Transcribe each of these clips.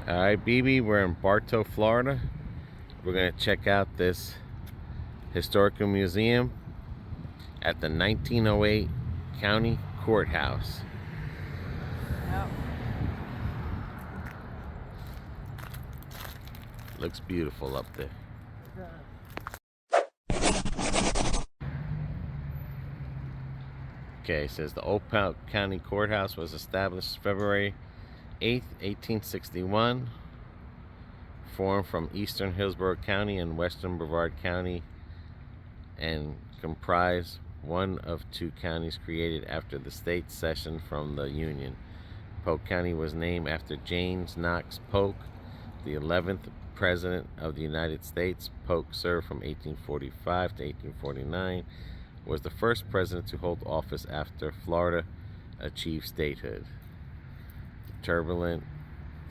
All right, BB, we're in Bartow, Florida. We're going to check out this historical museum at the 1908 County Courthouse. Yep. Looks beautiful up there. Okay, it says the Polk County Courthouse was established February 8th, 1861. Formed from eastern Hillsborough County and western Brevard County and comprised one of two counties created after the state cession from the Union. Polk County was named after James Knox Polk, the 11th President of the United States. Polk served from 1845 to 1849, was the first president to hold office after Florida achieved statehood. The turbulent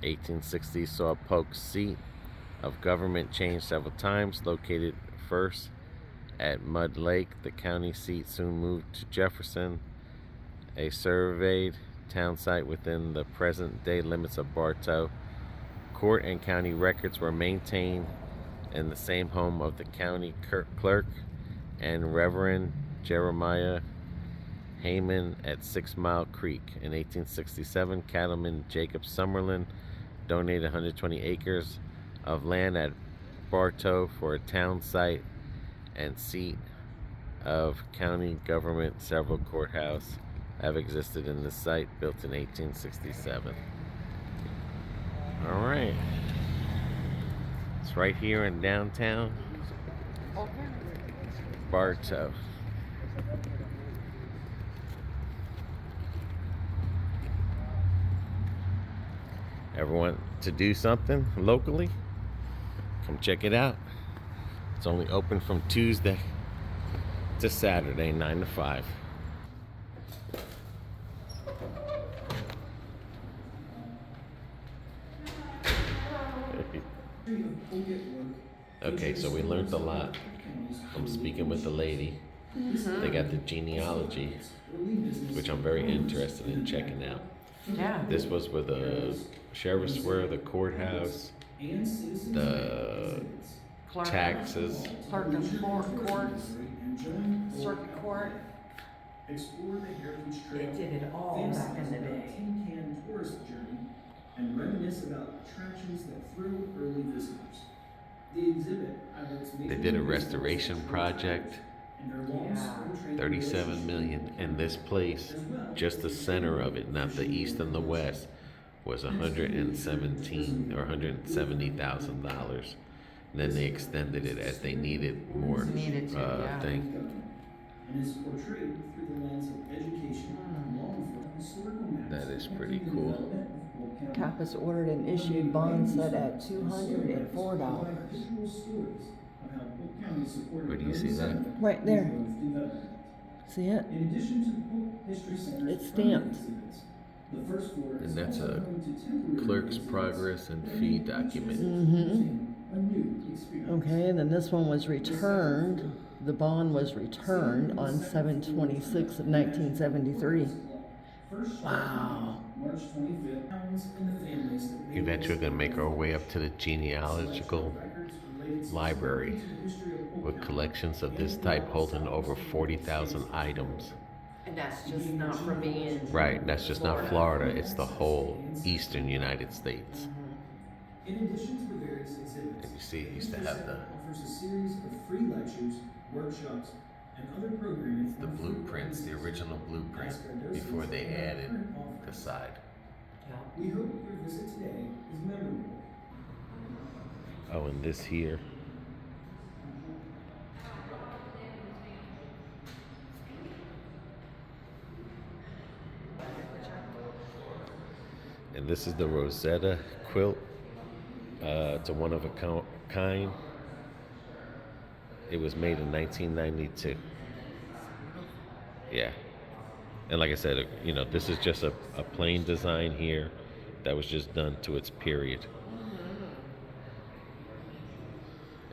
1860s saw Polk's seat of government change several times. Located first at Mud Lake, the county seat soon moved to Jefferson, a surveyed town site within the present-day limits of Bartow. Court and county records were maintained in the same home of the county clerk and Reverend Jeremiah Hayman at 6 Mile Creek. In 1867, cattleman Jacob Summerlin donated 120 acres of land at Bartow for a town site and seat of county government. Several courthouses have existed in this site, built in 1867. All right, it's right here in downtown Bartow. Ever want to do something locally? Come check it out. It's only open from Tuesday to Saturday, 9 to 5. Okay, so we learned a lot from speaking with the lady. They got the genealogy, which I'm very interested in checking out. Yeah. This was where the sheriffs were, the courthouse, the taxes. Clerk of courts, circuit court. Explore the heritage They trail. did it all back in the day. Tin Can tourist journey and reminisce about attractions that thrilled early visitors. The exhibit highlights They did a restoration project, and their long train 37 million, and this place, just the center of it, not the east and the west, was 117 or $170,000. And then they extended it as they needed more thing. and is portrayed through the lens of education, law enforcement, historical matters. That is pretty cool. Tapas ordered and issued bonds set at $204. Where do you see that? Right there. See it? In addition to the Polk History Center's It's stamped. exhibits, the first floor is And that's also a home to temporary clerk's exhibits progress and that fee make document. a new experience. Okay, and then this one was returned. The bond was returned on 7/26 of 1973. Wow. March 25th, towns and the families that made Eventually we're going to make our way up to the Genealogical Library with collections of this type holding over 40,000 items. And that's just not from being. Right, that's just not Florida, it's the whole eastern United States. In addition to the various exhibits, And you see, it used to have the offers a series of free lectures, workshops, and other programming. the blueprints, the original blueprint, before they added the side. We hope your visit today is memorable. Oh, and this here. And this is the Rosetta quilt. It's a one of a kind. It was made in 1992. Yeah. And like I said, you know, this is just a plain design here that was just done to its period.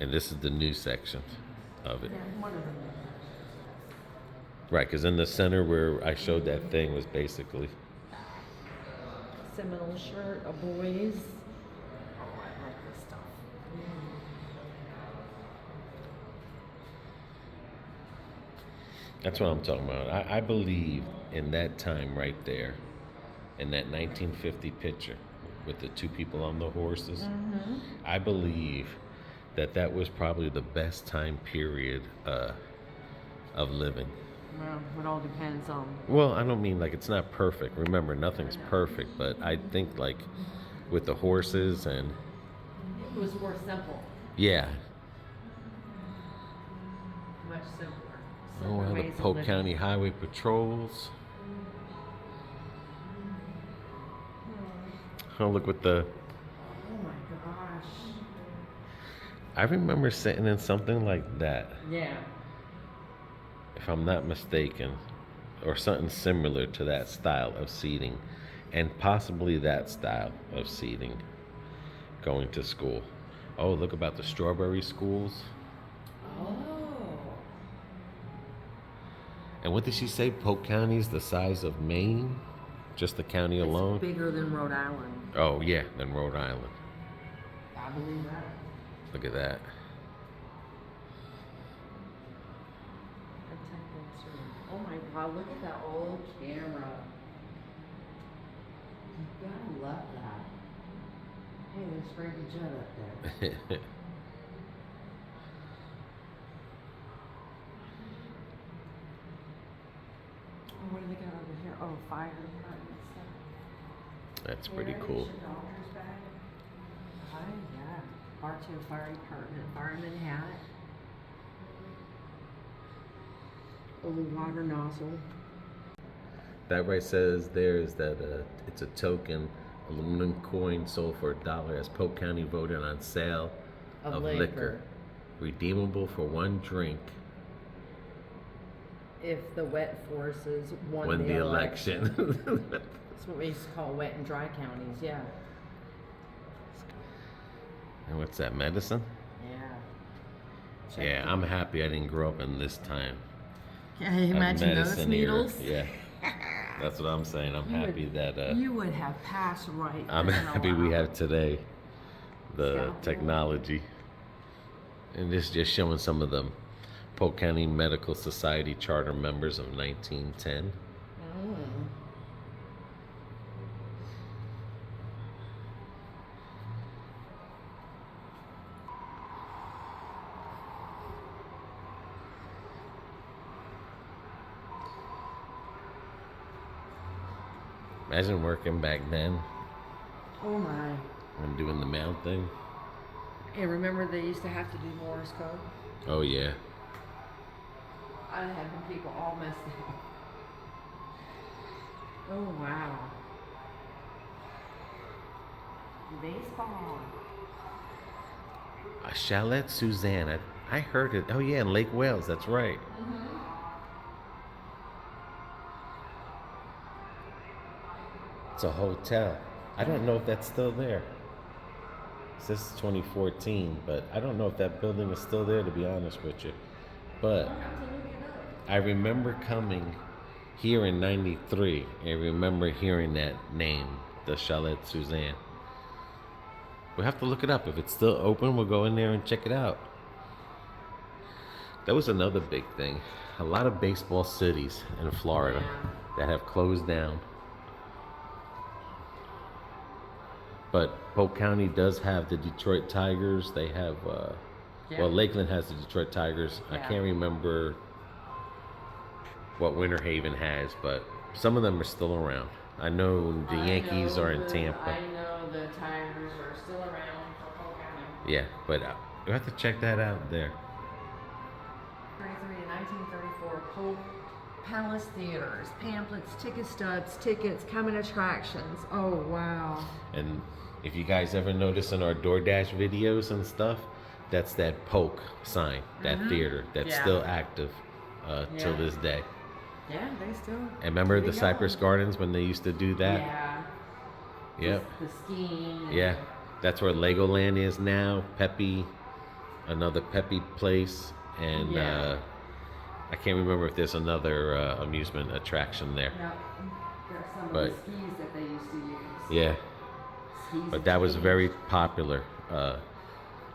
And this is the new section of it. Right, because in the center where I showed that thing was basically Seminole shirt, a boy's. stuff. That's what I'm talking about. I believe in that time right there, in that 1950 picture with the two people on the horses. Mm-hmm. I believe that was probably the best time period of living. Well, it all depends on. Well, I don't mean like it's not perfect. Remember, nothing's perfect, but I think like with the horses and It was more simple. yeah. Much simpler. Oh, Simpler the ways of Polk living. County Highway Patrols. Oh, look what the. Oh my gosh. I remember sitting in something like that, Yeah. if I'm not mistaken, or something similar to that style of seating, and possibly that style of seating going to school. Oh, look about the strawberry schools. Oh. And what did she say? Polk County's the size of Maine? Just the county alone? It's bigger than Rhode Island. Oh, yeah, than Rhode Island. I believe that. Look at that. Oh my God, look at that old camera. You gotta love that. Hey, there's Frankie Judd up there. Oh, what do they got over here? Oh, fire department stuff. That's pretty cool. Oh, yeah. Bartow Fire Department, fireman hat. Old water nozzle. That right says there is that it's a token aluminum coin sold for $1 as Polk County voted on sale of liquor. Redeemable for one drink If the wet forces won when the election. election. That's what we used to call wet and dry counties, yeah. And what's that, medicine? Yeah. Yeah, I'm happy I didn't grow up in this time. Can you of imagine those medicine era. needles? Yeah. That's what I'm saying. I'm You would- happy that You would have passed right. I'm then happy we allowed. have today the Scalpel. technology. And this is just showing some of the Polk County Medical Society charter members of 1910. Mm. Imagine working back then Oh my. and doing the mail thing. And remember they used to have to do Morse code? Oh yeah. I had them people all messed up. Oh wow. Baseball. Chalet Suzanne. I heard it. Oh yeah, in Lake Wales. That's right. It's a hotel. I don't know if that's still there. It says 2014, but I don't know if that building is still there, to be honest with you. But I remember coming here in '93 and remember hearing that name, the Chalet Suzanne. We'll have to look it up. If it's still open, we'll go in there and check it out. That was another big thing. A lot of baseball cities in Florida that have closed down. But Polk County does have the Detroit Tigers. They have, well, Lakeland has the Detroit Tigers. I Yeah. can't remember what Winter Haven has, but some of them are still around. I know the Yankees are in Tampa. I know the Tigers are still around for Polk County. Yeah, but you have to check that out there. 1933 to 1934, Polk Palace Theaters, pamphlets, ticket stubs, tickets, coming attractions. Oh wow. And if you guys ever notice in our DoorDash videos and stuff, that's that Polk sign, that theater that's Yeah. still active till Yeah. this day. Yeah, they still. And remember Pretty the Cypress young. Gardens when they used to do that? Yeah. Yep. The skiing. Yeah. That's where Legoland is now. Peppy, another Peppy place. And Yeah. I can't remember if there's another amusement attraction there. Yep. There's some But- of the skis that they used to use. Yeah. Skis But that was and very popular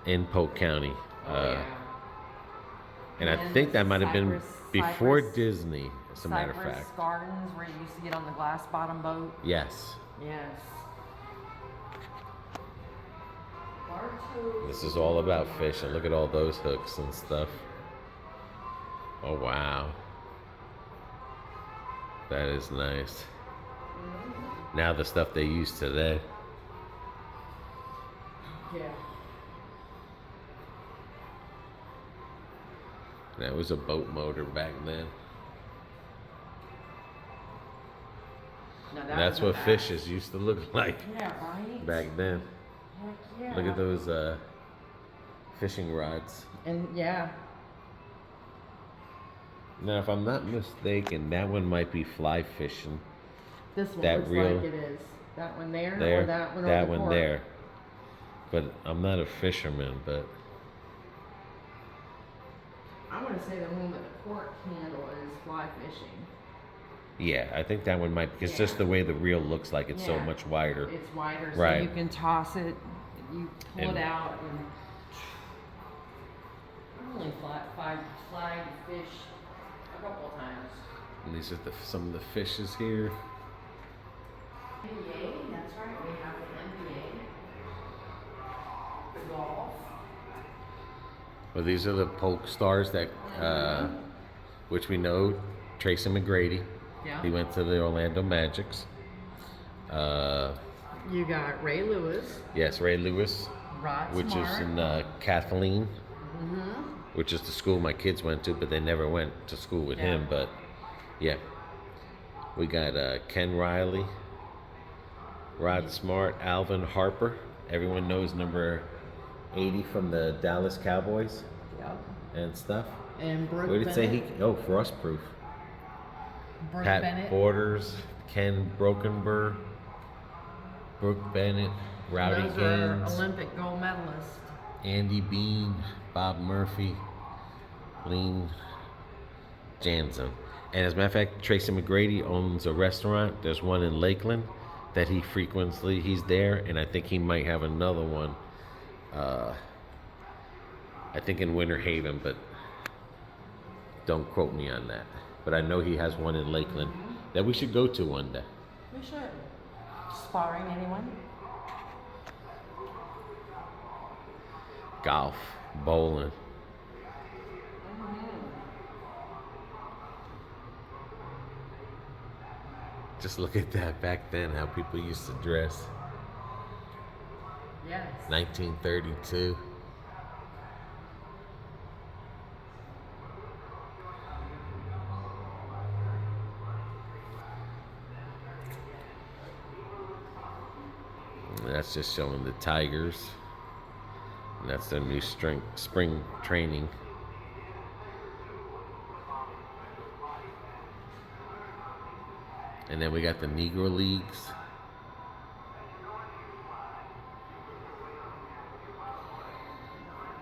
in Polk County. Yeah. And I And think that might have been Cypress- before Cypress- Disney, as a matter of Cypress fact. Gardens, where you used to get on the glass bottom boat. Yes. Yes. Bartow. This is all about fishing. Look at all those hooks and stuff. Oh, wow. That is nice. Now the stuff they use today. Yeah. That was a boat motor back then. Now That's was a what bass. fishes used to look like Yeah, right? back then. Heck yeah. Look at those fishing rods. And yeah. Now, if I'm not mistaken, that one might be fly fishing. This one That looks real- like it is. That one there, There, or that one that on the one cork? there. But I'm not a fisherman, but I want to say the one with the cork handle is fly fishing. yeah, I think that one might, because just the way the reel looks like it's so Yeah. much wider. It's wider, Right. so you can toss it, you pull And- it out, and I've only flagged fish a couple of times. And these are some of the fishes here. NBA, that's right, we have the NBA. The golf. Well, these are the Polk stars that, which we know, Tracy McGrady. Yeah. He went to the Orlando Magics. You got Ray Lewis, Yes, Ray Lewis, Rod which Smart. is in Kathleen, which is the school my kids went to, but they never went to school with him. Yeah. But yeah, we got Ken Riley, Rod Smart, Alvin Harper. Everyone knows number 80 from the Dallas Cowboys Yep. and stuff. And Brooke What did it say? Bennett. Frostproof. Brooke Pat Bennett. Borders, Ken Brokenberg, Brooke Bennett, Rowdy Those are Gaines, Olympic gold medalists. Andy Bean, Bob Murphy, Lean Jansen. And as a matter of fact, Tracy McGrady owns a restaurant. There's one in Lakeland that he's there, and I think he might have another one. I think in Winter Haven, but don't quote me on that. But I know he has one in Lakeland that we should go to one day. We should. Sparring anyone? Golf, bowling. Just look at that back then, how people used to dress. Yes. 1932. And that's just showing the Tigers. And that's their new spring training. And then we got the Negro Leagues.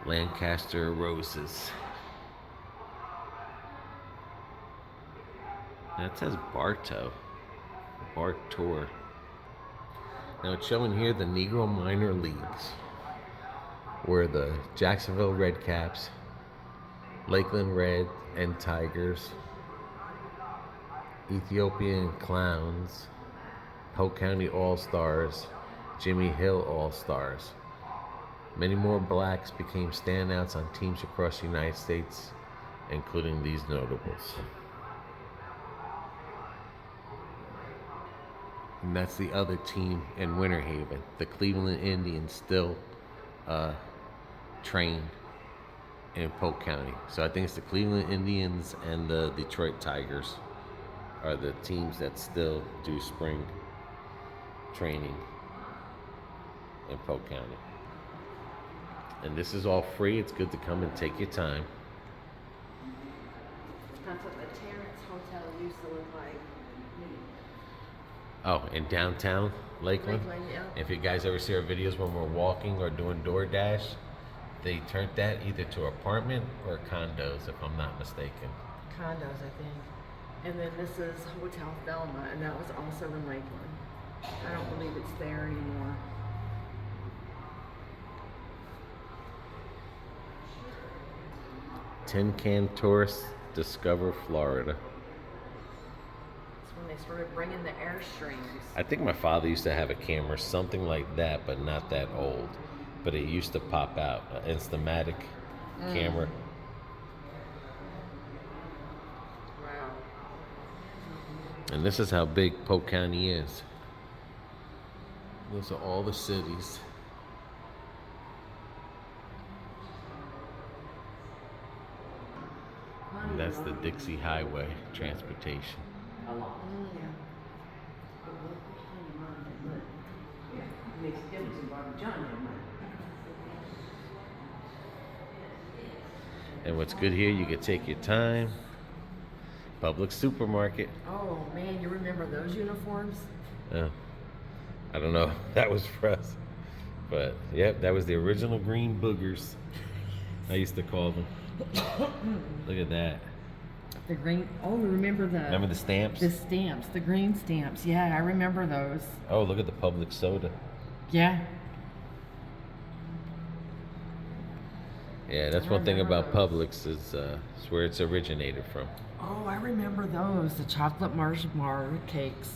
Lancaster Roses. That says Bartow. Bartow. Now it's showing here the Negro minor leagues, where the Jacksonville Redcaps, Lakeland Red and Tigers, Ethiopian Clowns, Polk County All-Stars, Jimmy Hill All-Stars. Many more blacks became standouts on teams across the United States, including these notables. And that's the other team in Winter Haven. The Cleveland Indians still train in Polk County. So I think it's the Cleveland Indians and the Detroit Tigers are the teams that still do spring training in Polk County. And this is all free. It's good to come and take your time. That's what the Terrace Hotel used to look like. Oh, in downtown Lakeland? Lakeland, yeah. If you guys ever see our videos when we're walking or doing DoorDash, they turned that either to apartment or condos, if I'm not mistaken. Condos, I think. And then this is Hotel Thelma, and that was also in Lakeland. I don't believe it's there anymore. Tin Can Tourists discover Florida. That's when they started bringing the Airstreams. I think my father used to have a camera, something like that, but not that old. But it used to pop out, an Instamatic camera. Wow. And this is how big Polk County is. Those are all the cities. And that's the Dixie Highway transportation. And what's good here, you can take your time. Public supermarket. Oh man, you remember those uniforms? I don't know. That was for us. But yep, that was the original green boogers. I used to call them. Look at that. The green. Oh, remember the. Remember the stamps? The stamps, the green stamps. Yeah, I remember those. Oh, look at the public soda. Yeah. Yeah, that's one thing about Publix is it's where it's originated from. Oh, I remember those. The chocolate marshmallow cakes.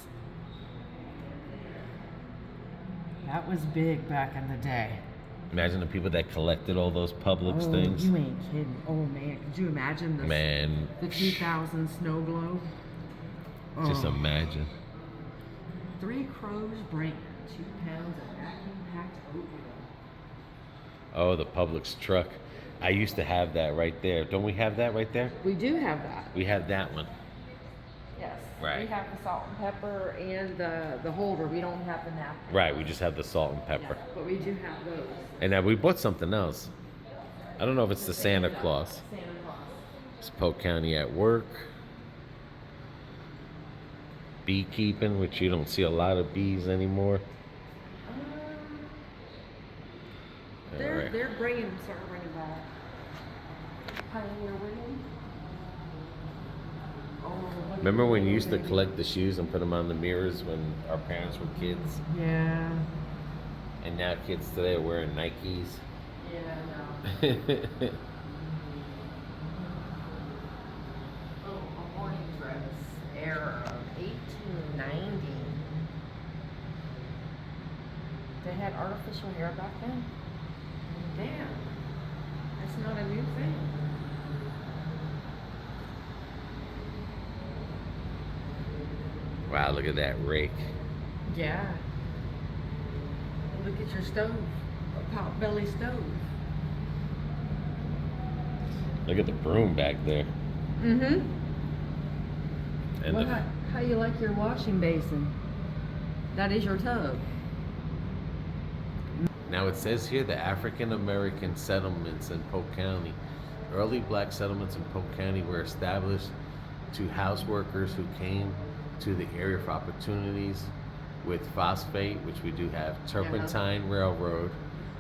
That was big back in the day. Imagine the people that collected all those Publix Oh, things. you ain't kidding. Oh man, could you imagine this? Man, The 2000 snow globe. just Oh. imagine. 3 Crows brand, 2 pounds of vacuum-packed oatmeal. Oh, the Publix truck. I used to have that right there. Don't we have that right there? We do have that. We have that one. Yes. Right. We have the salt and pepper and the holder. We don't have the napkin. Right, we just have the salt and pepper. Yeah, but we do have those. And now we bought something else. I don't know if it's the Santa Claus. Santa Claus. It's Polk County at work. Beekeeping, which you don't see a lot of bees anymore. They're Alright. they're starting bringing back Pioneer Ring. Oh, look Remember at when you the used to baby. collect the shoes and put them on the mirrors when our parents were kids? Yeah. And now kids today are wearing Nikes. Yeah, no. Oh, a morning dress era of 1890. They had artificial hair back then? Damn. That's not a new thing. Wow, look at that rake. Yeah. Look at your stove. A pot-belly stove. Look at the broom back there. Mm-hmm. And Well, the, how you like your washing basin? That is your tub. now it says here the African American settlements in Polk County. Early black settlements in Polk County were established to house workers who came to the area for opportunities with phosphate, which we do have, Turpentine Railroad,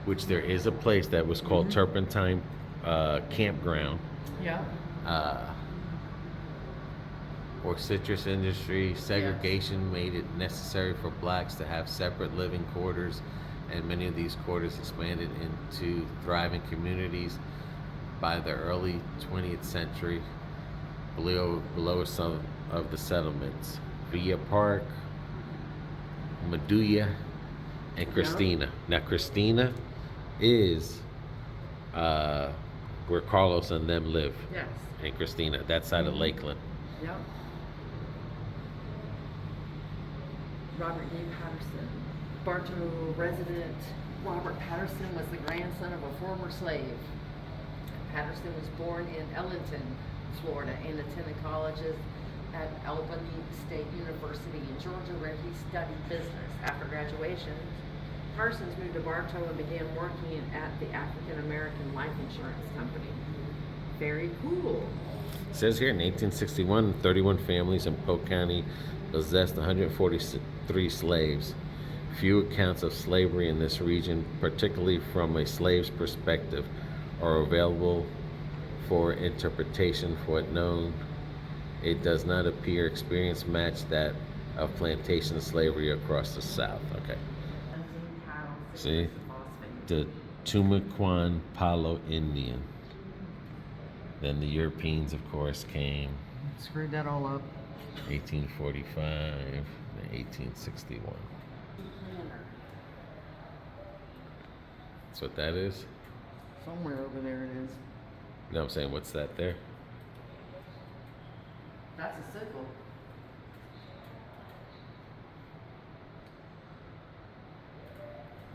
which there is a place that was called Turpentine Campground, Yeah. or citrus industry. Segregation made it necessary for blacks to have separate living quarters, and many of these quarters expanded into thriving communities by the early 20th century below some of the settlements. Villa Park, Medulla, and Christina. Now Christina is where Carlos and them live. Yes. In Christina, that side of Lakeland. Yep. Robert D. Patterson. Bartow resident Robert Patterson was the grandson of a former slave. Patterson was born in Ellington, Florida, and attended colleges at Albany State University in Georgia, where he studied business. After graduation, Parsons moved to Bartow and began working at the African American Life Insurance Company. Very cool. It says here in 1861, 31 families in Polk County possessed 143 slaves. Few accounts of slavery in this region, particularly from a slave's perspective, are available for interpretation. For it known, it does not appear experience matched that of plantation slavery across the South. Okay. See? The Tumaquan Palo Indian. Then the Europeans, of course, came. Screwed that all up. 1845 and 1861. That's what that is? Somewhere over there it is. No, I'm saying, what's that there? That's a sickle.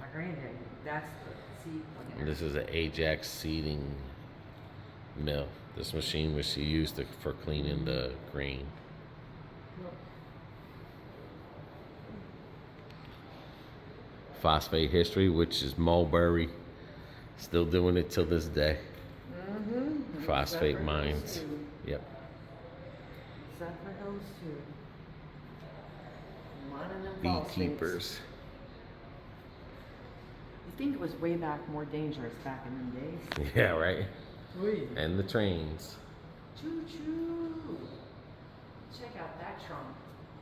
My granddad, that's the seed planter. And this is an Ajax seeding mill. This machine was used for cleaning the grain. Phosphate history, which is Mulberry, still doing it till this day. Mm-hmm. Phosphate mines. Yep. Zephyr Hills too. Mining them phosphates. Beekeepers. You think it was way back more dangerous back in them days? Yeah, right. Oy. And the trains. Choo choo. Check out that trunk.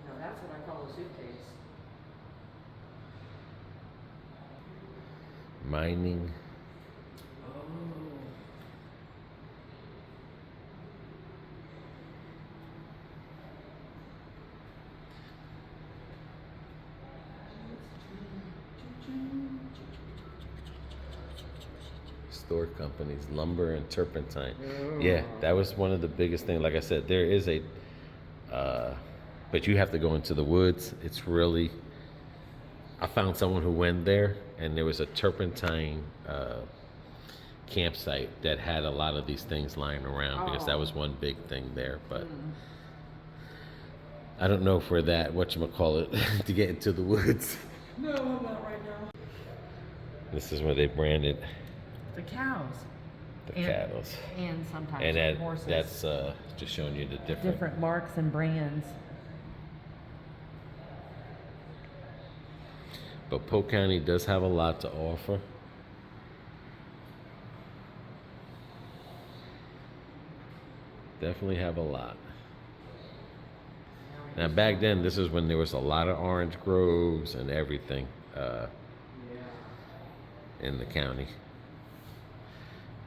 Now that's what I call a suitcase. Mining. Oh. Store companies, lumber and turpentine. Yeah, that was one of the biggest things. Like I said, there is a, but you have to go into the woods. It's really, I found someone who went there, and there was a turpentine campsite that had a lot of these things lying around because that was one big thing there. But I don't know for that, whatchamacallit, to get into the woods. No, I'm not right now. This is where they branded The cows. the And- cattle. And sometimes And the horses. that's just showing you the different marks and brands. But Polk County does have a lot to offer. Definitely have a lot. Now back then, this is when there was a lot of orange groves and everything in the county.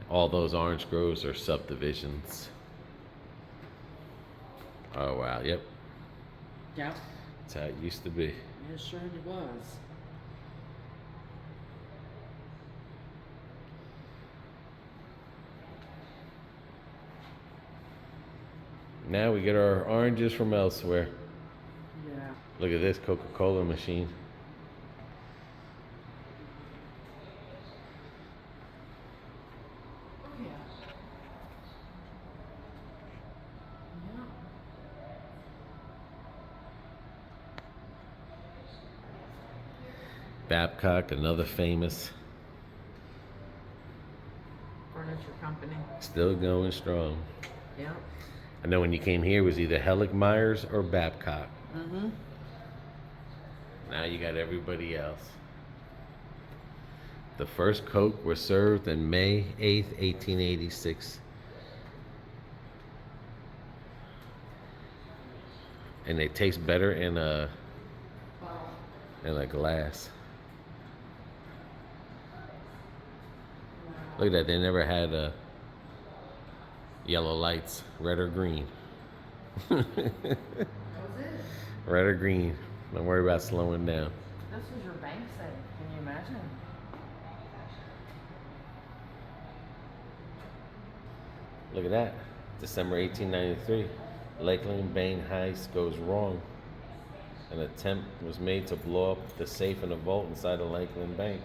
All those orange groves are subdivisions. Oh wow, yep. Yep. That's how it used to be. It sure was. Now we get our oranges from elsewhere. Yeah. Look at this Coca-Cola machine. Oh yeah. Yeah. Babcock, another famous, Furniture company. still going strong. Yeah. I know when you came here it was either Hellick Myers or Babcock. Mm-hmm. Now you got everybody else. The first Coke was served in May 8th, 1886. And they taste better in a glass. Look at that, they never had yellow lights, red or green. That was it. Red or green. Don't worry about slowing down. This was your bank safe. Can you imagine? Look at that. December 1893. Lakeland Bank heist goes wrong. An attempt was made to blow up the safe in a vault inside the Lakeland Bank.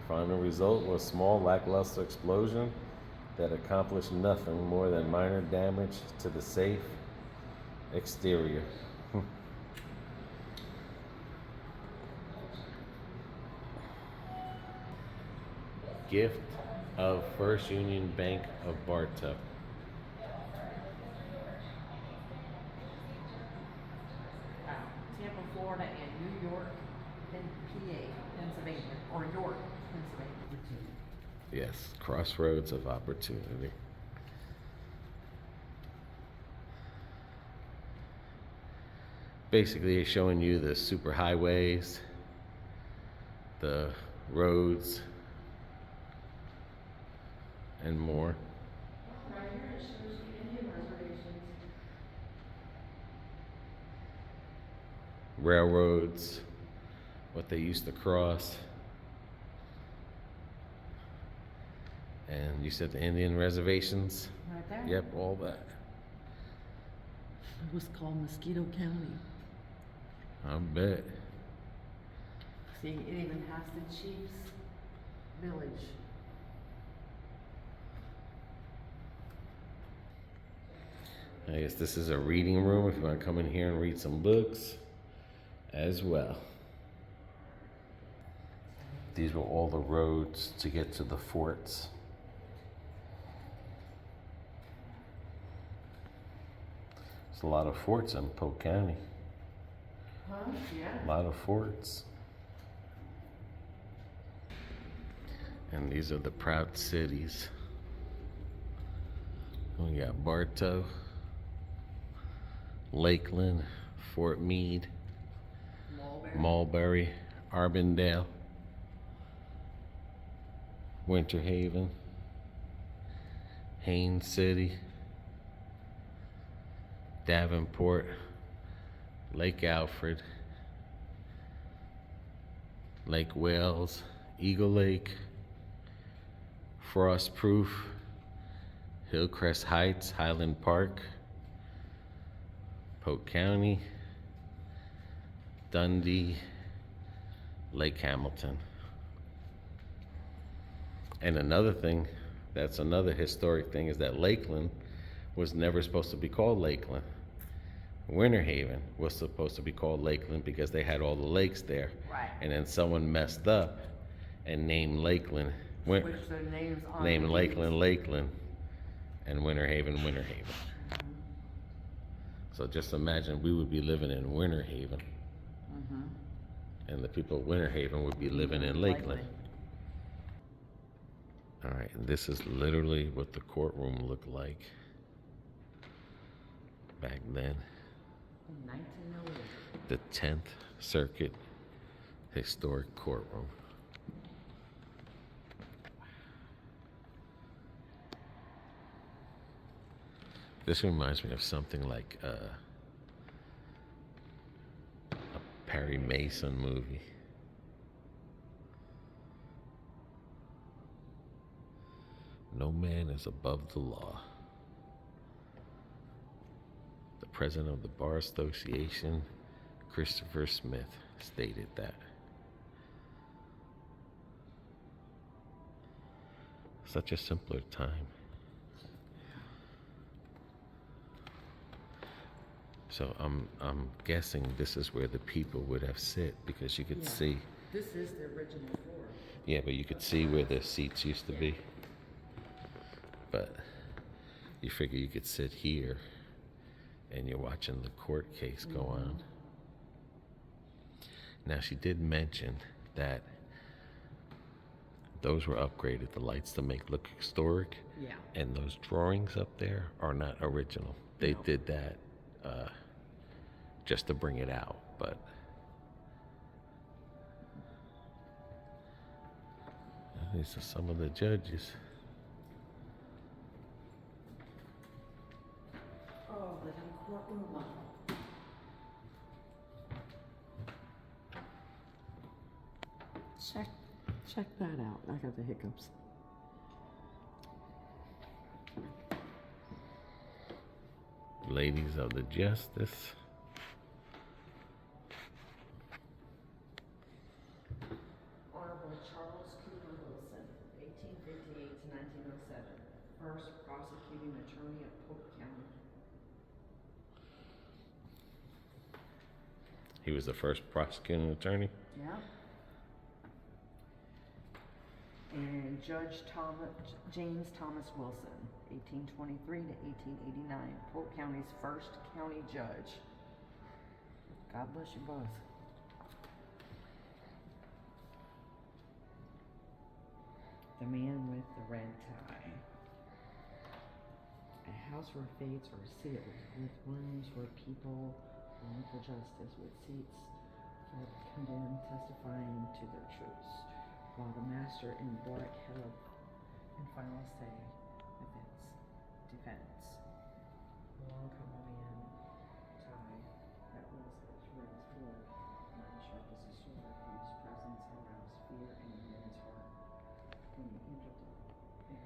Final result was a small, lackluster explosion that accomplished nothing more than minor damage to the safe exterior. Gift of First Union Bank of Bartow. Wow. Tampa, Florida, and New York, and PA, Pennsylvania, or York, Pennsylvania. Yes, crossroads of opportunity. Basically, it's showing you the super highways, the roads, and more. Right here it shows you Indian reservations. Railroads, what they used to cross. And you said the Indian reservations? Right there. Yep, all that. It was called Mosquito County. I bet. See, it even has the chief's village. I guess this is a reading room if you want to come in here and read some books as well. These were all the roads to get to the forts. There's a lot of forts in Polk County. Huh? Yeah. A lot of forts. And these are the proud cities. We got Bartow, Lakeland, Fort Meade, Mulberry, Arbondale, Winter Haven, Haines City, Davenport, Lake Alfred, Lake Wales, Eagle Lake, Frostproof, Hillcrest Heights, Highland Park, Polk County, Dundee, Lake Hamilton. And another thing, that's another historic thing, is that Lakeland was never supposed to be called Lakeland. Winter Haven was supposed to be called Lakeland because they had all the lakes there. Right. And then someone messed up and named Lakeland, Switch their names on. named the Lakeland, deeds. Lakeland, and Winter Haven, Winter Haven. So just imagine we would be living in Winter Haven, and the people of Winter Haven would be living in Lakeland. All right, and this is literally what the courtroom looked like back then. In 1908. The 10th Circuit Historic Courtroom. This reminds me of something like a Perry Mason movie. No man is above the law. The president of the Bar Association, Christopher Smith, stated that. Such a simpler time. So I'm guessing this is where the people would have sit, because you could see. This is the original floor. Yeah, but you could see where the seats used to be. But you figure you could sit here and you're watching the court case go on. Now, she did mention that those were upgraded, the lights to make look historic. Yeah. And those drawings up there are not original. They did that just to bring it out, but these are some of the judges. Oh, the courtroom. Check that out. I got the hiccups. Ladies of the Justice. Honorable Charles Cooper Wilson, 1858 to 1907, first prosecuting attorney of Polk County. He was the first prosecuting attorney. Yeah. And Judge James Thomas Wilson, 1823 to 1889, Polk County's first county judge. God bless you both. The man with the red tie. A house where fates are sealed, with rooms where people long for justice, with seats for the condemned testifying to their truths, while the master in black held and final say with its defense. Long Cumberland tie that was as red as blood, not as sharp as a sword, whose presence aroused fear in the men's heart when he entered the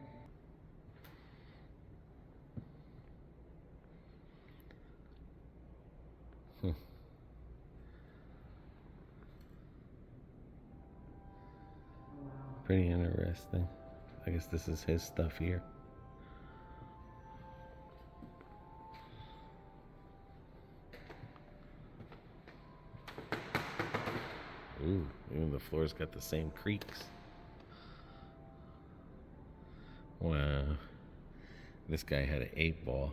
Pretty interesting. I guess this is his stuff here. Ooh, even the floor's got the same creaks. Wow. This guy had an 8-ball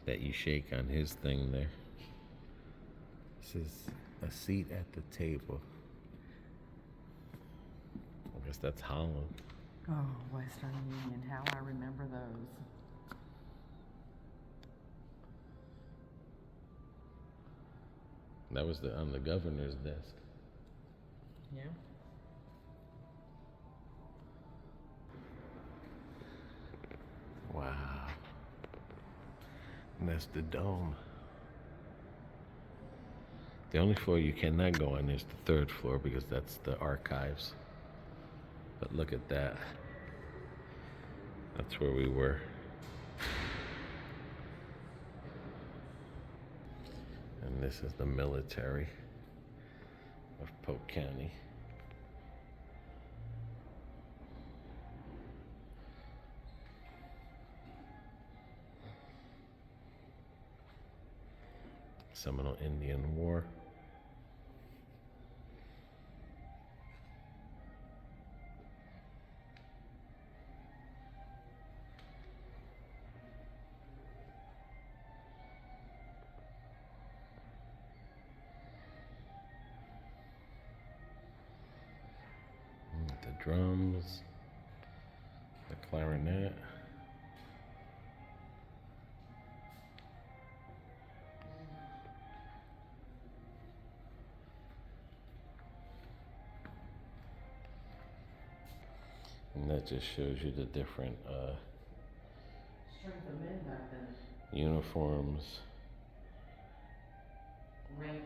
that you shake on his thing there. This is a seat at the table. I guess that's Holland. Oh, Western Union, how I remember those. That was on the governor's desk. Yeah. Wow. And that's the dome. The only floor you cannot go on is the 3rd floor because that's the archives. But look at that. That's where we were. And this is the military of Polk County. Seminole Indian War. The drums, the clarinet. And that just shows you the different Strength of men back then. uniforms. Ranks.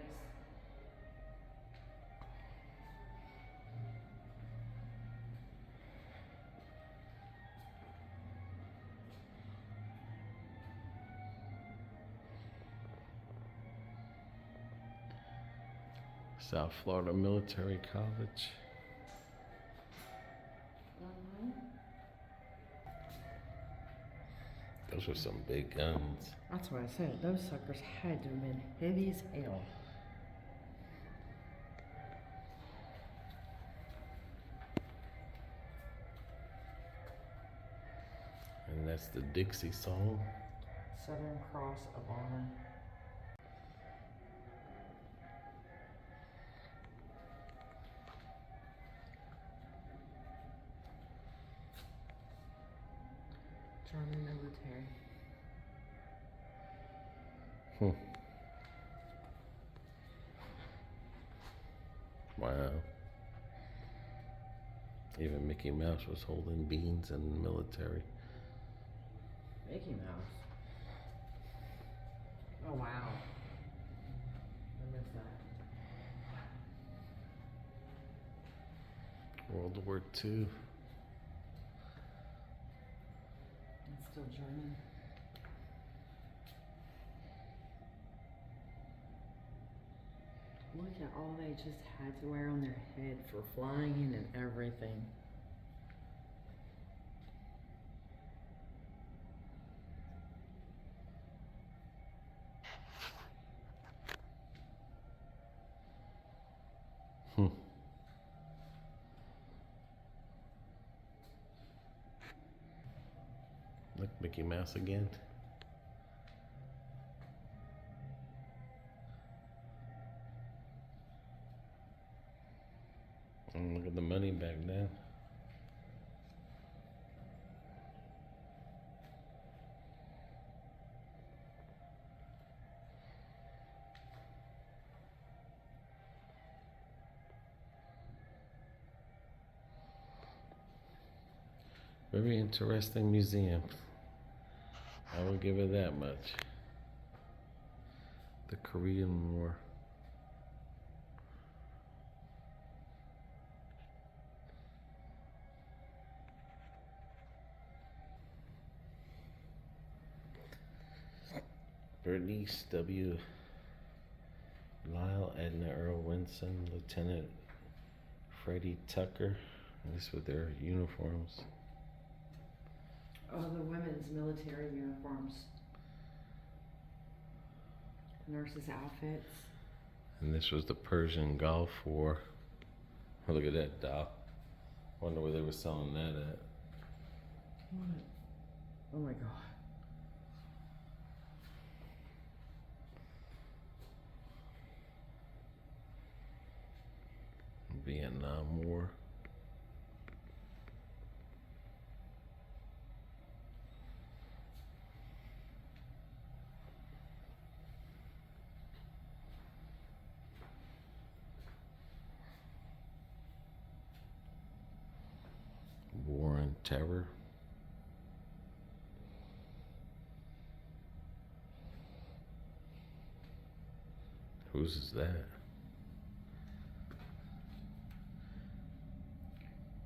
South Florida Military College. Those were some big guns. That's what I said. Those suckers had to have been heavy as hell. And that's the Dixie song. Southern Cross of Honor. German military. Wow. Even Mickey Mouse was holding beans in the military. Mickey Mouse. Oh wow. I missed that. World War II. It's still German. Look at all they just had to wear on their head for flying and everything. Look, Mickey Mouse again. And look at the money back then. Very interesting museum. I will give it that much. The Korean War. Bernice W. Lyle, Edna Earl Winson, Lieutenant Freddie Tucker. This with their uniforms. Oh, the women's military uniforms. Nurses' outfits. And this was the Persian Gulf War. Oh, look at that doll. Wonder where they were selling that at. What? Oh my God. Vietnam War. War on Terror. Whose is that?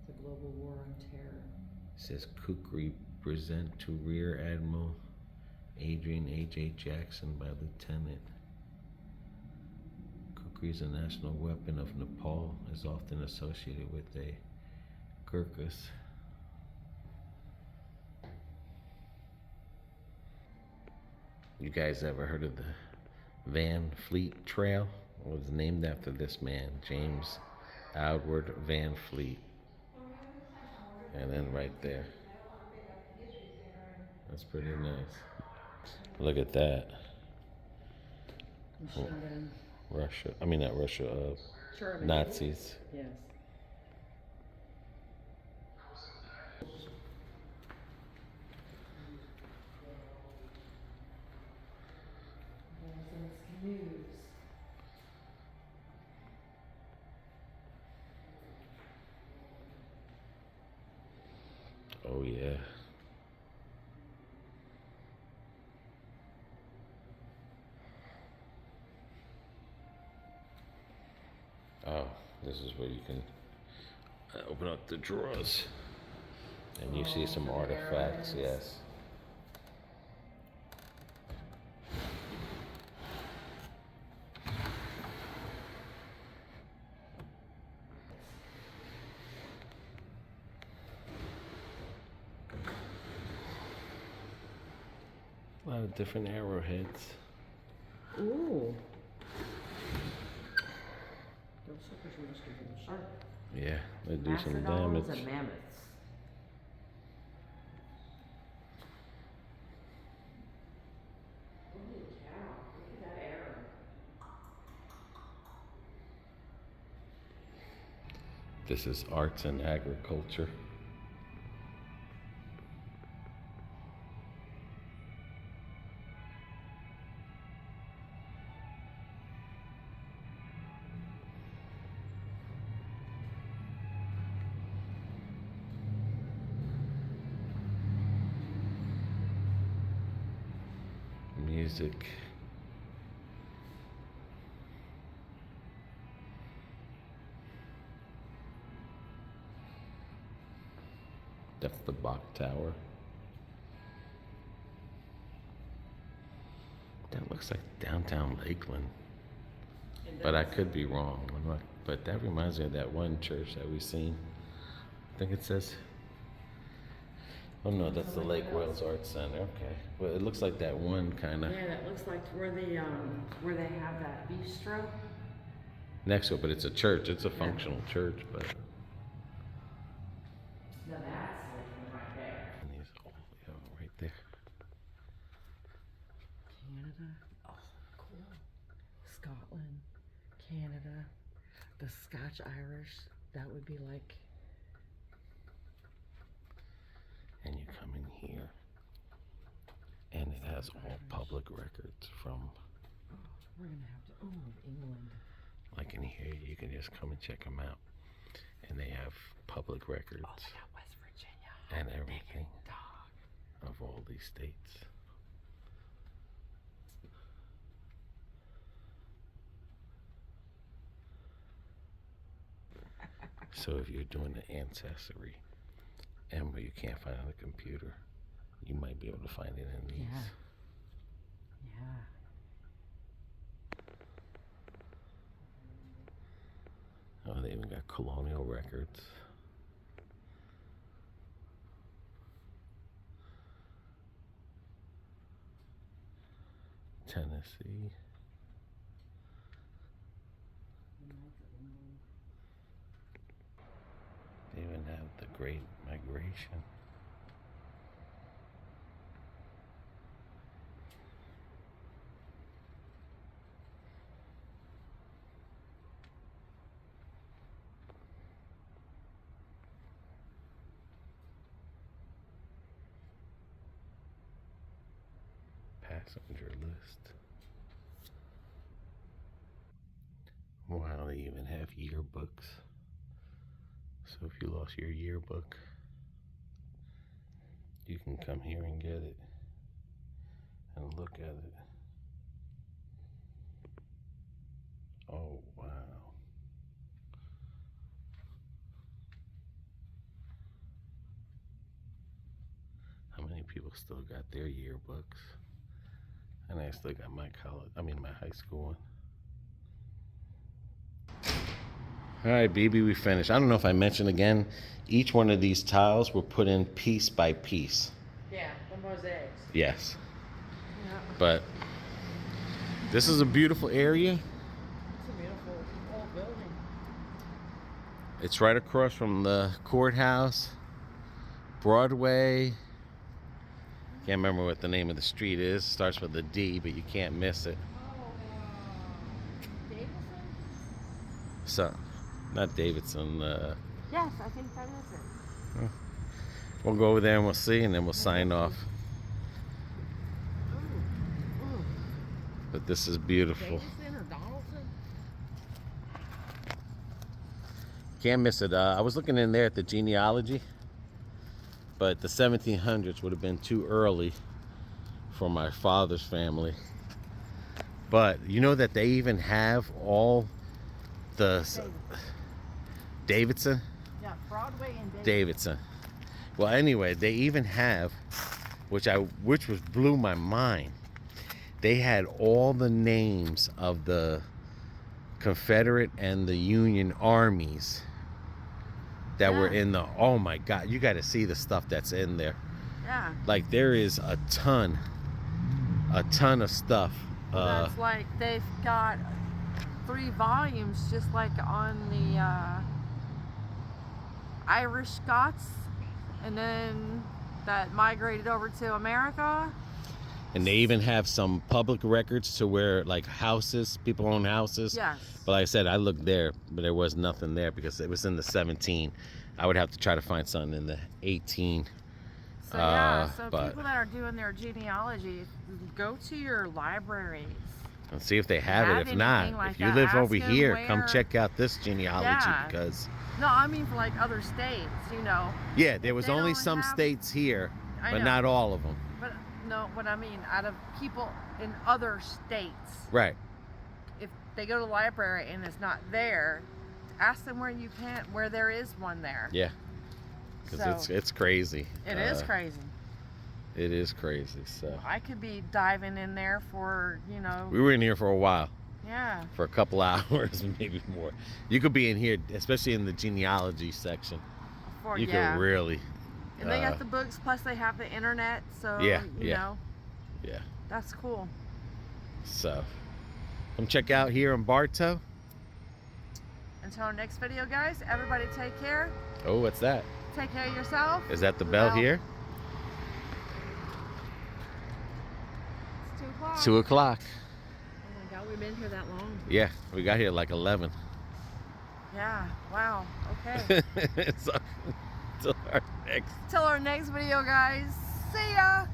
The Global War on Terror. It says Kukri present to Rear Admiral Adrian H.A. Jackson by Lieutenant. Kukri is a national weapon of Nepal, is often associated with the Gurkhas. You guys ever heard of the Van Fleet Trail? It was named after this man, James Outward Van Fleet. And then right there. That's pretty nice. Look at that. Michigan. Russia. I mean, not Russia. Germany. Nazis. Yes. Canoes. Oh, yeah. Oh, this is where you can open up the drawers. And you see some artifacts, yes. A lot of different arrowheads. Ooh. Those suckers were just getting sharp. Yeah, they do some Mastodons damage. and mammoths. Holy cow, look at that arrow. This is arts and agriculture. Music. That's the Bach Tower. That looks like downtown Lakeland. But I could be wrong. But that reminds me of that one church that we seen. I think it says. Oh no, that's the Lake Wales Arts Center. Okay, well it looks like that one kind of Yeah, that looks like where they have that bistro. next to it, but it's a church. It's a functional church, but. Now that's Lakeland right there. And these, oh, yeah, right there. Canada. Oh, cool. Scotland, Canada, the Scotch Irish. That would be like. And you come in here, and it has all public records from. We're gonna have to. Oh, England. Like in here, you can just come and check them out, and they have public records. Oh, they got West Virginia. and everything of all these states. So if you're doing the ancestry and you can't find it on the computer, you might be able to find it in these. Yeah. Oh, they even got colonial records. Tennessee. They even have the Great Migration. Passenger list. Wow, they even have yearbooks. So if you lost your yearbook, you can come here and get it and look at it. Oh, wow. How many people still got their yearbooks? And I still got my my high school one. All right, BB, we finished. I don't know if I mentioned again, each one of these tiles were put in piece by piece. Yeah, the mosaics. Yes. Yeah. But this is a beautiful area. It's a beautiful old building. It's right across from the courthouse, Broadway. Can't remember what the name of the street is. Starts with a D, but you can't miss it. Davidson? So, not Davidson. Yes, I think that is it. We'll go over there and we'll see, and then we'll sign off. Ooh. But this is beautiful. Davidson or Donaldson? Can't miss it. I was looking in there at the genealogy, but the 1700s would have been too early for my father's family. But you know that they even have all the Davidson? Yeah, Broadway and Davidson. Well, anyway, they even have, which was blew my mind. They had all the names of the Confederate and the Union armies that were in the. Oh my God, you got to see the stuff that's in there. Yeah. Like there is a ton of stuff. That's like they've got 3 volumes, just like on the Irish Scots, and then that migrated over to America. And they even have some public records to where like houses, people own houses. Yes. But like I said, I looked there, but there was nothing there because it was in the 17. I would have to try to find something in the 18. So yeah, so but people that are doing their genealogy, go to your libraries. and see if they have it. If not, like if you that, live ask over them here, where. come check out this genealogy Yeah. because No, I mean for like other states, you know. yeah, there was They only don't some have- states here, I but know. not all of them. But no, what I mean, out of people in other states, Right. if they go to the library and it's not there, ask them where there is one there. Yeah. Because So, it's crazy. It is crazy. It is crazy. So I could be diving in there for, you know, we were in here for a while, yeah. for a couple hours, maybe more. You could be in here, especially in the genealogy section. For, You yeah. could really. And they got the books, plus they have the internet, so, Yeah, you yeah. know, Yeah. that's cool. So come check out here in Bartow. Until our next video, guys, everybody take care. Oh, what's that? Take care of yourself. Is that the bell here? It's 2 o'clock. 2 o'clock. Oh my God, we've been here that long. Yeah, we got here at like 11. Yeah, wow, okay. So, till our next. Till our next video, guys. See ya.